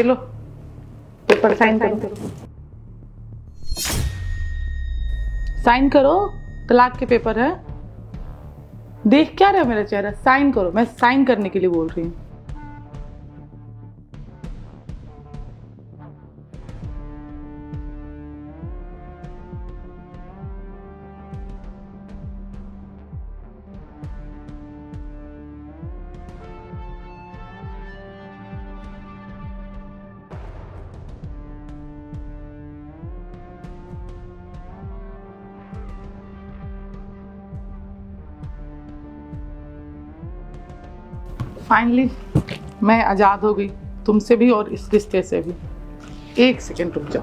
ये लो paper sign करो। Sign करो, तलाक के पेपर है। देख क्या रहे हो मेरा चेहरा? साइन करो, मैं साइन करने के लिए बोल रही हूँ। फाइनली मैं आजाद हो गई, तुमसे भी और इस रिश्ते से भी। एक सेकेंड रुक जाओ।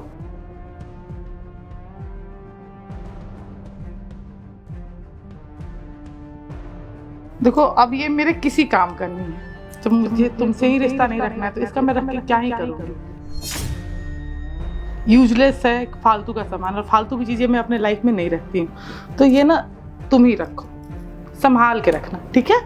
देखो अब ये मेरे किसी काम का नहीं है। जब मुझे तुमसे ही रिश्ता नहीं रखना है तो इसका मैं रख के क्या ही करूँगी। यूजलेस है, फालतू का सामान, और फालतू की चीजें मैं अपने लाइफ में नहीं रखती हूँ। तो ये ना तुम ही रखो, संभाल के रखना, ठीक है?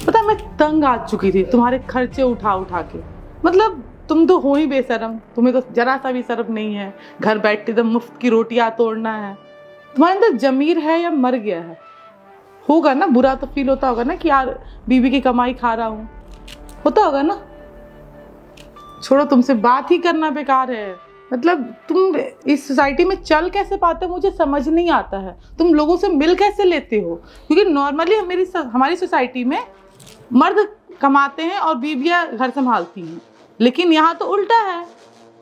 पता मैं तंग आ चुकी थी तुम्हारे खर्चे उठा उठा के। मतलब तुम तो हो ही बेशरम, तुम्हें तो जरा सा भी शर्म नहीं है। घर बैठते एकदम मुफ्त की रोटियां तोड़ना है। तुम्हारे अंदर जमीर है या मर गया है? होगा ना, बुरा तो फील होता होगा ना कि यार बीवी की कमाई खा रहा हूँ, होता होगा ना। छोड़ो, तुमसे बात ही करना बेकार है। मतलब तुम इस सोसाइटी में चल कैसे पाते हो मुझे समझ नहीं आता है। तुम लोगों से मिल कैसे लेते हो? क्योंकि नॉर्मली हमारी सोसाइटी में मर्द कमाते हैं और बीवियां घर संभालती हैं, लेकिन यहाँ तो उल्टा है।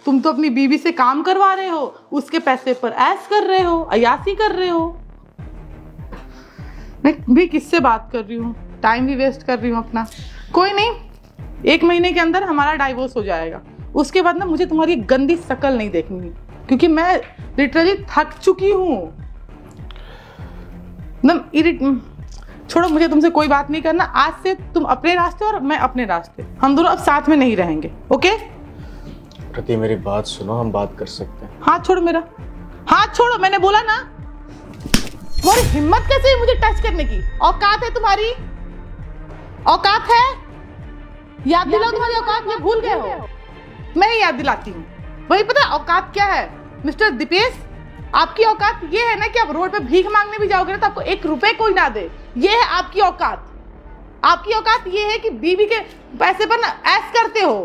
तुम तो अपनी बीवी से काम करवा रहे हो, उसके पैसे पर ऐश कर रहे हो, अयासी कर रहे हो। मैं भी किससे बात कर रही हूँ, टाइम भी वेस्ट कर रही हूँ अपना। कोई नहीं, 1 महीने के अंदर हमारा डाइवोर्स हो जाएगा। उसके बाद ना मुझे तुम्हारी गंदी शक्ल नहीं देखनी है, क्योंकि मैं लिटरली थक चुकी हूँ। छोड़ो, मुझे तुमसे कोई बात नहीं करना। आज से तुम अपने रास्ते और मैं अपने रास्ते, हम दोनों अब साथ में नहीं रहेंगे, ओके? प्रति मेरी बात सुनो, हम बात कर सकते हैं। हाथ छोड़ो मेरा, हाथ छोड़ो, मैंने बोला ना। तुम्हारी हिम्मत कैसे है मुझे टच करने की? औकात है तुम्हारी? औकात है? याद दिलाओ तुम्हारी औकात, ये भूल गए हो? मैं ही याद दिलाती हूँ। वही पता है औकात क्या है मिस्टर दीपेश? आपकी औकात ये है ना कि आप रोड पे भीख मांगने भी जाओगे ना तो आपको 1 रुपए कोई ना दे। ये है आपकी औकात। आपकी औकात ये है कि बीवी के पैसे पर ना ऐश करते हो।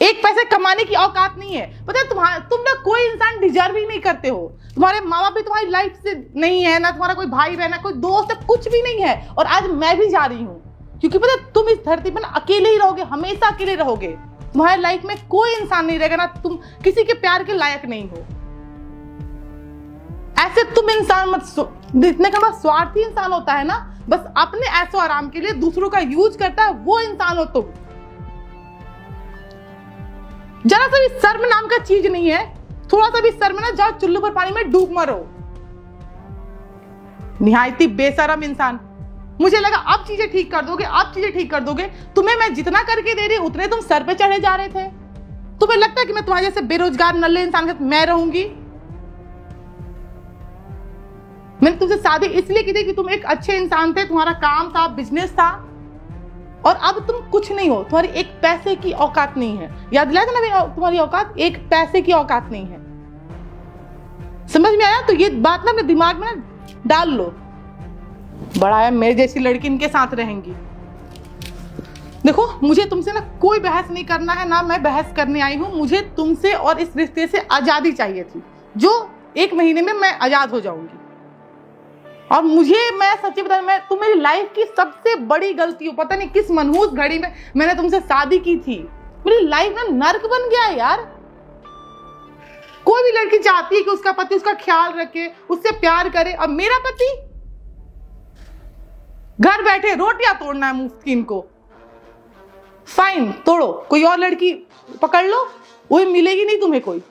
1 पैसे कमाने की औकात नहीं है। पता है तुम ना कोई इंसान डिजर्व ही नहीं करते हो। तुम्हारे माँ बाप भी तुम्हारी लाइफ से नहीं है, ना तुम्हारा कोई भाई बहन है, कोई दोस्त है, कुछ भी नहीं है। और आज मैं भी जा रही हूँ, क्योंकि पता है तुम इस धरती पर ना अकेले ही रहोगे, हमेशा अकेले रहोगे। तुम्हारे लाइफ में कोई इंसान नहीं रहेगा, ना तुम किसी के प्यार के लायक नहीं हो। ऐसे तुम इंसान मत जितने का बस स्वार्थी इंसान होता है ना, बस अपने ऐसो आराम के लिए दूसरों का यूज करता है, वो इंसान हो तुम। जरा सा भी शर्म नाम का चीज नहीं है। थोड़ा सा भी शर्म ना, जाओ चुल्लू पर पानी में डूब मरो। निहायती बेशरम इंसान। मुझे लगा अब चीजें ठीक कर दोगे, अब चीजें ठीक कर दोगे। तुम्हें मैं जितना करके दे रही हूं उतने तुम सर पे चढ़े जा रहे थे। तुम्हें लगता है कि मैं तुम्हारे जैसे बेरोजगार नल्ले इंसान के साथ मैं रहूंगी? मैंने तुमसे शादी इसलिए की थी कि तुम एक अच्छे इंसान थे, तुम्हारा काम था, बिजनेस था, और अब तुम कुछ नहीं हो। तुम्हारी 1 पैसे की औकात नहीं है। याद दिलाया था ना, तुम्हारी औकात 1 पैसे की औकात नहीं है। समझ में आया? तो ये बात ना अपने दिमाग में ना डाल लो। बड़ा है मेरे जैसी लड़की इनके साथ रहेंगी। देखो मुझे तुमसे ना कोई बहस नहीं करना है, ना मैं बहस करने आई हूं। मुझे तुमसे और इस रिश्ते से आजादी चाहिए थी, जो 1 महीने में मैं आजाद हो जाऊंगी। और मैं सच्ची बता, मैं तुम मेरी लाइफ की सबसे बड़ी गलती हो। पता नहीं किस मनहूस घड़ी में मैंने तुमसे शादी की थी। मेरी लाइफ ना नर्क बन गया है यार। कोई भी लड़की चाहती है कि उसका पति उसका ख्याल रखे, उससे प्यार करे, और मेरा पति घर बैठे रोटियां तोड़ना है मुफ्त की इनको। फाइन, तोड़ो, कोई और लड़की पकड़ लो, वही मिलेगी नहीं तुम्हें कोई।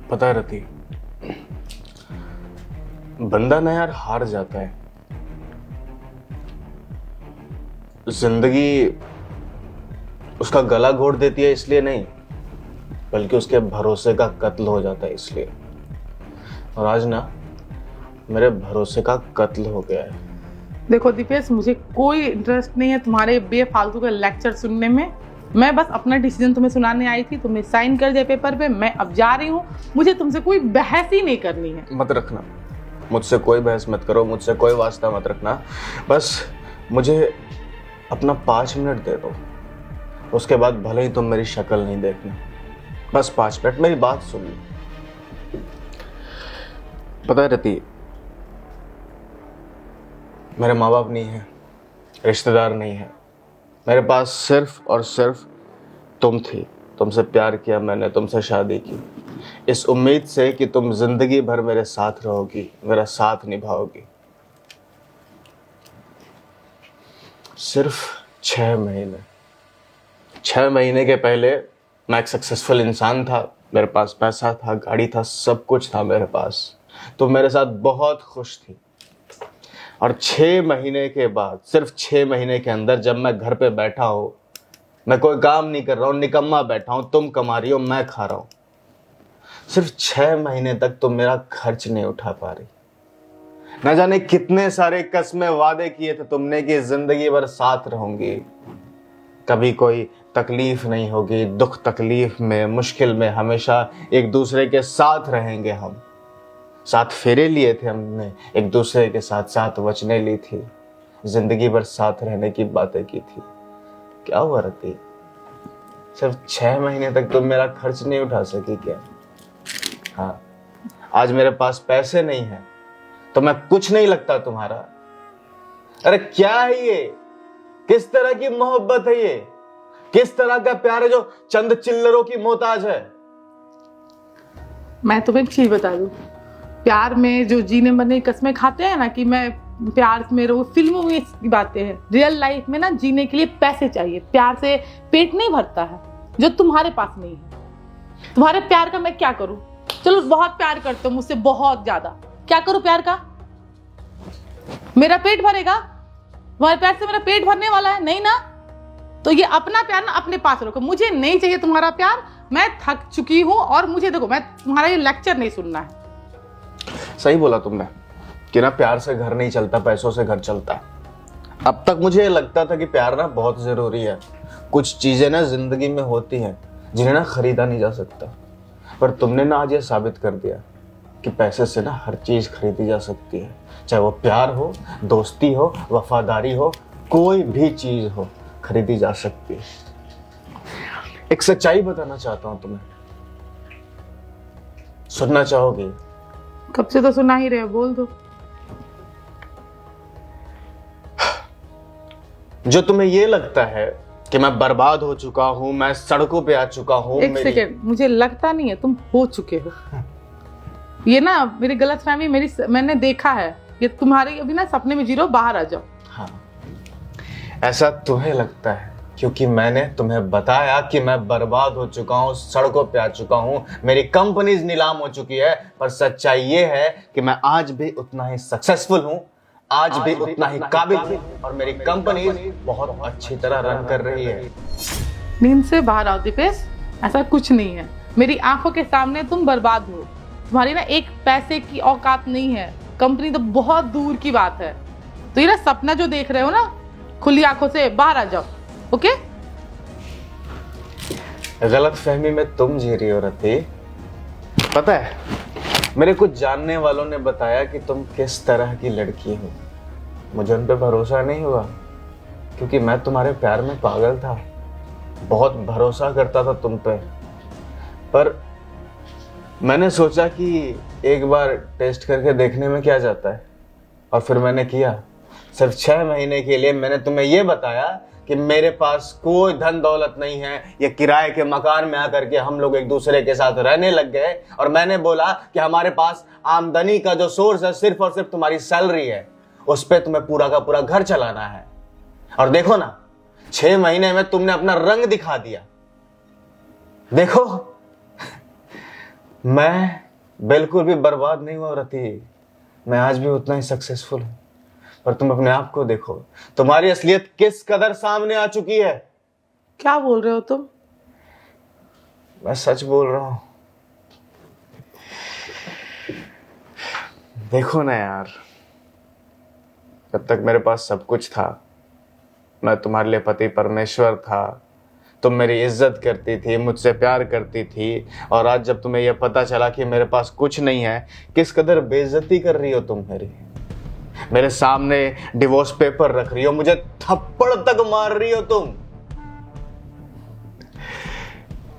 पता है रति, बंदा ना यार हार जाता है। जिंदगी उसका गला घोट देती है इसलिए नहीं, बल्कि उसके भरोसे का कत्ल हो जाता है इसलिए। और आज ना मेरे भरोसे का कत्ल हो गया है। देखो दीपेश, मुझे कोई इंटरेस्ट नहीं है तुम्हारे बेफालतू के लेक्चर सुनने में। मैं बस अपना डिसीजन तुम्हें सुनाने आई थी, तुमने साइन कर दिया पेपर पे, मैं अब जा रही हूँ। मुझे तुमसे कोई बहस ही नहीं करनी है। मत रखना, मुझसे कोई बहस मत करो, मुझसे कोई वास्ता मत रखना। बस मुझे अपना 5 मिनट दे दो, उसके बाद भले ही तुम मेरी शक्ल नहीं देखना। बस 5 मिनट, मेरी बात सुन लो। पता है रति, मेरे माँ बाप नहीं है, रिश्तेदार नहीं है, मेरे पास सिर्फ और सिर्फ तुम थी। तुमसे प्यार किया मैंने, तुमसे शादी की इस उम्मीद से कि तुम जिंदगी भर मेरे साथ रहोगी, मेरा साथ निभाओगी। सिर्फ 6 महीने, 6 महीने के पहले मैं एक सक्सेसफुल इंसान था, मेरे पास पैसा था, गाड़ी था, सब कुछ था मेरे पास। तुम मेरे साथ बहुत खुश थी। और 6 महीने के बाद, सिर्फ 6 महीने के अंदर, जब मैं घर पे बैठा हूँ, मैं कोई काम नहीं कर रहा हूँ, निकम्मा बैठा हूँ, तुम कमा रही हो, मैं खा रहा हूँ, सिर्फ 6 महीने तक तुम मेरा खर्च नहीं उठा पा रही। न जाने कितने सारे कसमें वादे किए थे तुमने कि जिंदगी भर साथ रहूंगी, कभी कोई तकलीफ नहीं होगी, दुख तकलीफ में, मुश्किल में हमेशा एक दूसरे के साथ रहेंगे। हम 7 फेरे लिए थे हमने एक दूसरे के साथ, 7 वचनें ली थी, जिंदगी भर साथ रहने की बातें की थी। क्या हुआ रति, सिर्फ 6 महीने तक तुम मेरा खर्च नहीं उठा सकी क्या? हाँ, आज मेरे पास पैसे नहीं है तो मैं कुछ नहीं लगता तुम्हारा? अरे क्या है ये? किस तरह की मोहब्बत है ये? किस तरह का प्यार है जो चंद चिल्लरों की मोहताज है? मैं तुम्हें एक चीज बता दूं, प्यार में जो जीने मरने की कस्में खाते हैं ना कि मैं प्यार में रहूं, फिल्मों में इसकी बातें हैं। रियल लाइफ में ना जीने के लिए पैसे चाहिए, प्यार से पेट नहीं भरता है, जो तुम्हारे पास नहीं है। तुम्हारे प्यार का मैं क्या करूं? चलो बहुत प्यार करते हो मुझसे, बहुत ज्यादा, क्या करूं प्यार का? मेरा पेट भरेगा? तुम्हारे प्यार से मेरा पेट भरने वाला है नहीं ना? तो ये अपना प्यार ना अपने पास रखो, मुझे नहीं चाहिए तुम्हारा प्यार। मैं थक चुकी हूं और मुझे देखो, मैं तुम्हारा ये लेक्चर नहीं सुनना है। सही बोला तुमने कि ना प्यार से घर नहीं चलता, पैसों से घर चलता है। अब तक मुझे लगता था कि प्यार ना बहुत जरूरी है, कुछ चीजें ना जिंदगी में होती हैं जिन्हें ना खरीदा नहीं जा सकता, पर तुमने ना आज ये साबित कर दिया कि पैसे से ना हर चीज खरीदी जा सकती है, चाहे वो प्यार हो, दोस्ती हो, वफादारी हो, कोई भी चीज हो, खरीदी जा सकती है। एक सच्चाई बताना चाहता हूं तुम्हें, सुनना चाहोगी? कब से तो सुना ही रहे, बोल दो। जो तुम्हें ये लगता है कि मैं बर्बाद हो चुका हूं, मैं सड़कों पे आ चुका हूं, एक सेकेंड, मुझे लगता नहीं है, तुम हो चुके हो। ये ना मेरी गलतफहमी, मैंने देखा है, ये तुम्हारे अभी ना सपने में जी रहे हो, बाहर आ जाओ। हाँ, ऐसा तुम्हें लगता है क्योंकि मैंने तुम्हें बताया कि मैं बर्बाद हो चुका हूं, सड़कों पे आ चुका हूं, मेरी कंपनीज नीलाम हो चुकी है। पर सच्चाई ये है कि मैं आज भी उतना ही सक्सेसफुल हूं, आज भी उतना ही काबिल हूं, और मेरी कंपनी बहुत अच्छी तरह रन कर रही है। नींद से बाहर आओ दीपेश, ऐसा कुछ नहीं है। मेरी आंखों के सामने तुम बर्बाद हो, तुम्हारी ना एक पैसे की औकात नहीं है, कंपनी तो बहुत दूर की बात है। तो ये ना सपना जो देख रहे हो ना, खुली आंखों से बाहर आ जाओ, ओके? गलत फहमी में तुम जी रही हो रति। पता है, मेरे कुछ जानने वालों ने बताया कि तुम किस तरह की लड़की हो। मुझे उन पे भरोसा नहीं हुआ क्योंकि मैं तुम्हारे प्यार में पागल था, बहुत भरोसा करता था तुम पे। पर मैंने सोचा कि एक बार टेस्ट करके देखने में क्या जाता है, और फिर मैंने किया। सिर्फ 6 महीने के लिए मैंने तुम्हें यह बताया कि मेरे पास कोई धन दौलत नहीं है, ये किराए के मकान में आकर के हम लोग एक दूसरे के साथ रहने लग गए, और मैंने बोला कि हमारे पास आमदनी का जो सोर्स है सिर्फ और सिर्फ तुम्हारी सैलरी है, उस पे तुम्हें पूरा का पूरा घर चलाना है। और देखो ना, 6 महीने में तुमने अपना रंग दिखा दिया। देखो, मैं बिल्कुल भी बर्बाद नहीं हुआ रति, मैं आज भी उतना ही सक्सेसफुल हूं। पर तुम अपने आप को देखो, तुम्हारी असलियत किस कदर सामने आ चुकी है। क्या बोल रहे हो तुम? मैं सच बोल रहा हूं। देखो ना यार, जब तक मेरे पास सब कुछ था, मैं तुम्हारे लिए पति परमेश्वर था, तुम मेरी इज्जत करती थी, मुझसे प्यार करती थी, और आज जब तुम्हें यह पता चला कि मेरे पास कुछ नहीं है, किस कदर बेइज्जती कर रही हो तुम मेरी। मेरे सामने डिवोर्स पेपर रख रही हो, मुझे थप्पड़ तक मार रही हो तुम।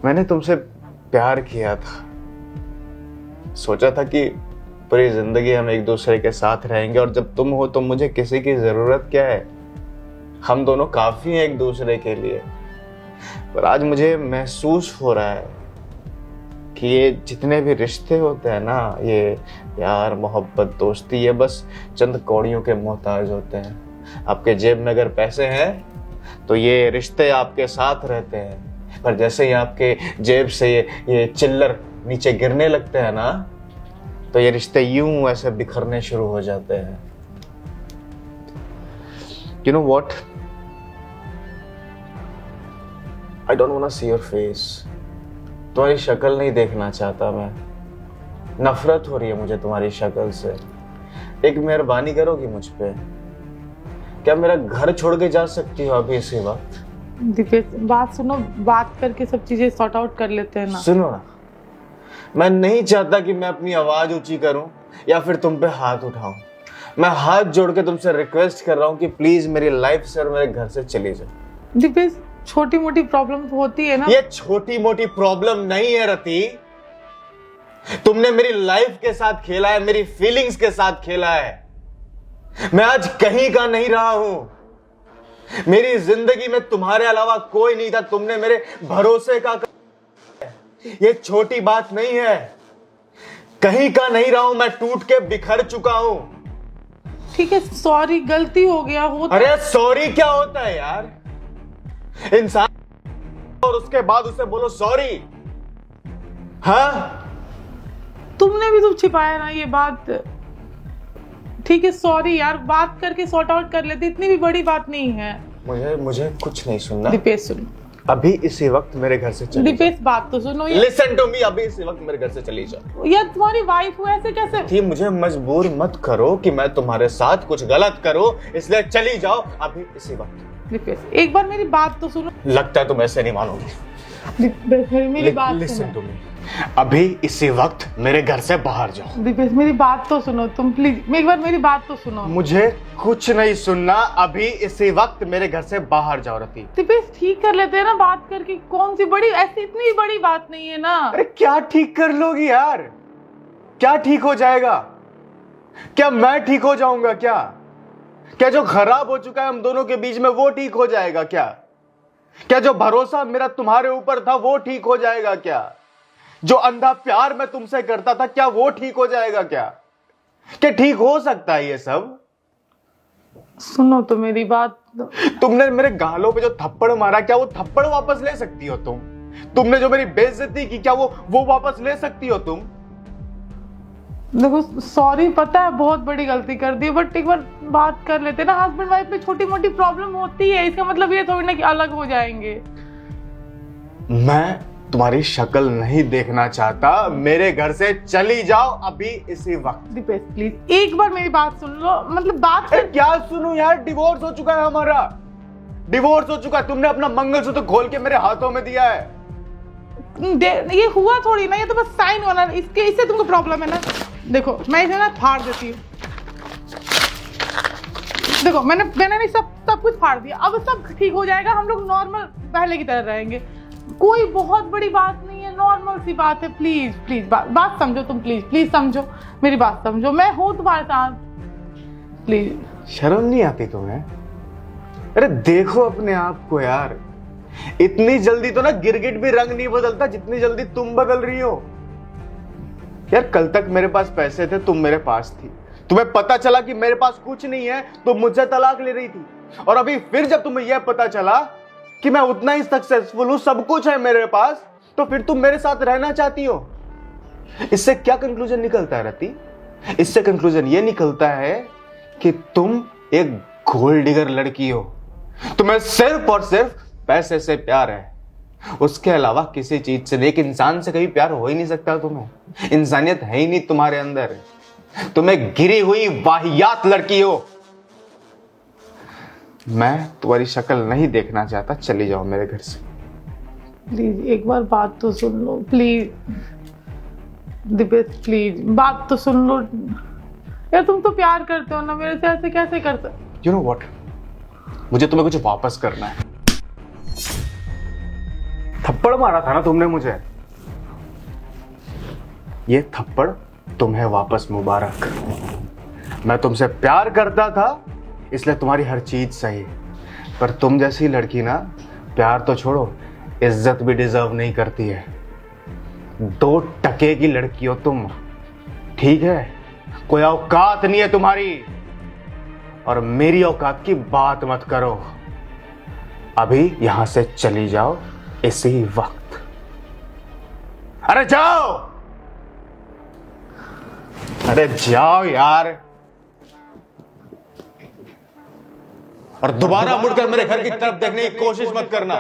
मैंने तुमसे प्यार किया था, सोचा था कि पूरी जिंदगी हम एक दूसरे के साथ रहेंगे, और जब तुम हो तो मुझे किसी की जरूरत क्या है, हम दोनों काफी हैं एक दूसरे के लिए। पर आज मुझे महसूस हो रहा है कि ये जितने भी रिश्ते होते हैं ना, ये प्यार मोहब्बत दोस्ती, ये बस चंद कौड़ियों के मोहताज होते हैं। आपके जेब में अगर पैसे हैं तो ये रिश्ते आपके साथ रहते हैं, पर जैसे ही आपके जेब से ये चिल्लर नीचे गिरने लगते हैं ना, तो ये रिश्ते यूं ऐसे बिखरने शुरू हो जाते हैं। You know what? I don't wanna see your face. तुम्हारी शक्ल नहीं देखना चाहता मैं। नफरत हो रही है मुझे तुम्हारी शक्ल से। एक मेहरबानी करोगी मुझ पे? क्या मेरा घर छोड़ के जा सकती हो अभी इसी वक्त? दीपेश, बात सुनो, बात करके सब चीजें सॉर्ट आउट कर लेते हैं ना। सुनो ना, मैं नहीं चाहता कि मैं अपनी आवाज ऊंची करूं या फिर तुम पे हाथ उठाऊं। मैं हाथ जोड़ के तुमसे रिक्वेस्ट कर रहा हूं कि प्लीज मेरी लाइफ से और मेरे घर से चली जाओ। दीपेश, छोटी मोटी प्रॉब्लम तो होती है ना। ये छोटी मोटी प्रॉब्लम नहीं है रति। तुमने मेरी लाइफ के साथ खेला है, मेरी फीलिंग्स के साथ खेला है। मैं आज कहीं का नहीं रहा हूं। मेरी जिंदगी में तुम्हारे अलावा कोई नहीं था। तुमने मेरे भरोसे का ये छोटी बात नहीं है। कहीं का नहीं रहा हूं, मैं टूट के बिखर चुका हूं। ठीक है, सॉरी, गलती हो गया। अरे सॉरी क्या होता है यार? इंसान और उसके बाद उसे बोलो सॉरी? हाँ, तुमने भी तो छिपाया ना ये बात। ठीक है, सॉरी यार, बात करके सॉर्ट आउट कर लेते, इतनी भी बड़ी बात नहीं है। मुझे कुछ नहीं सुनना। दीपेश सुनो, अभी इसी वक्त मेरे घर से चली दीपेश बात तो सुनो। लिसन टू मी, अभी इसी वक्त मेरे घर से चली जाओ। यार तुम्हारी वाइफ हो, ऐसे कैसे? थी, मुझे मजबूर मत करो कि मैं तुम्हारे साथ कुछ गलत करूं, इसलिए चली जाओ अभी इसी वक्त। दीपेश, एक बार मेरी बात तो सुनो। लगता है तुम ऐसे नहीं मानोगी। दीपेश, मेरी बात लिसन सुनो। टू मी, अभी इसी वक्त मेरे घर से बाहर जाओ। दीपेश, मेरी बात तो सुनो तुम, प्लीज एक बार मेरी बात तो सुनो। मुझे कुछ नहीं सुनना, अभी इसी वक्त मेरे घर से बाहर जाओ रति। दीपेश, ठीक कर लेते हैं ना बात करके, कौन सी बड़ी, ऐसी इतनी बड़ी बात नहीं है ना। अरे क्या ठीक कर लोगी यार? क्या ठीक हो जाएगा? क्या मैं ठीक हो जाऊंगा? क्या जो खराब हो चुका है हम दोनों के बीच में वो ठीक हो जाएगा? क्या जो भरोसा मेरा तुम्हारे ऊपर था वो ठीक हो जाएगा? जो अंधा प्यार मैं तुमसे करता था, क्या वो ठीक हो जाएगा? क्या ठीक हो सकता है ये सब? सुनो तो मेरी बात। तुमने मेरे गालों पे जो थप्पड़ मारा, क्या वो थप्पड़ वापस ले सकती हो तुम? तुमने जो मेरी बेइज्जती की, क्या वो वापस ले सकती हो तुम? देखो, सॉरी, पता है बहुत बड़ी गलती कर दी, बट एक बार बात कर लेते ना। हस्बैंड वाइफ में छोटी मोटी प्रॉब्लम होती है, इसका मतलब ये थोड़ी ना कि अलग हो जाएंगे। मैं तुम्हारी शक्ल नहीं देखना चाहता, मेरे घर से चली जाओ अभी इसी वक्त। दीपेश प्लीज एक बार मेरी बात सुन लो, मतलब बात कर... क्या सुनूं यार? डिवोर्स हो चुका है हमारा, डिवोर्स हो चुका है। तुमने अपना मंगलसूत्र खोल के मेरे हाथों में दिया है। ये हुआ थोड़ी ना, ये तो बस साइन होना, इससे तुमको प्रॉब्लम है ना। देखो, मैं इसे ना फाड़ देती हूँ। देखो, मैंने नहीं सब कुछ फाड़ दिया, अब सब ठीक हो जाएगा, हम लोग नॉर्मल पहले की तरह रहेंगे। कोई बहुत बड़ी बात नहीं है, नॉर्मल सी बात है। प्लीज प्लीज बात समझो तुम, प्लीज समझो मेरी बात, समझो, मैं हूं तुम्हारे साथ, प्लीज। शर्म नहीं आती तुम्हें? अरे देखो अपने आप को यार, इतनी जल्दी तो ना गिरगिट भी रंग नहीं बदलता जितनी जल्दी तुम बदल रही हो। यार कल तक मेरे पास पैसे थे, तुम मेरे पास थी, तुम्हें पता चला कि मेरे पास कुछ नहीं है तो मुझसे तलाक ले रही थी, और अभी फिर जब तुम्हें यह पता चला कि मैं उतना ही सक्सेसफुल हूं, सब कुछ है मेरे पास, तो फिर तुम मेरे साथ रहना चाहती हो। इससे क्या कंक्लूजन निकलता है रति? इससे कंक्लूजन ये निकलता है कि तुम एक गोल्ड डिगर लड़की हो, तुम्हें सिर्फ और सिर्फ पैसे से प्यार है, उसके अलावा किसी चीज से। एक इंसान से कभी प्यार हो ही नहीं सकता तुम्हें, इंसानियत है ही नहीं तुम्हारे अंदर। तुम एक गिरी हुई वाहियात लड़की हो। मैं तुम्हारी शक्ल नहीं देखना चाहता, चली जाओ मेरे घर से। प्लीज एक बार बात तो सुन लो, प्लीज दिपेश, प्लीज बात तो सुन लो यार। तुम तो प्यार करते हो ना मेरे से, ऐसे कैसे करते? यू नो व्हाट, मुझे तुम्हें कुछ वापस करना है। थप्पड़ मारा था ना तुमने मुझे, ये थप्पड़ तुम्हें वापस मुबारक। मैं तुमसे प्यार करता था इसलिए तुम्हारी हर चीज सही, पर तुम जैसी लड़की ना प्यार तो छोड़ो, इज्जत भी डिजर्व नहीं करती है। 2 टके की लड़की हो तुम, ठीक है? कोई औकात नहीं है तुम्हारी, और मेरी औकात की बात मत करो। अभी यहां से चली जाओ इसी वक्त। अरे जाओ, अरे जाओ यार, और दोबारा मुड़कर मेरे घर की तरफ देखने की कोशिश मत करना।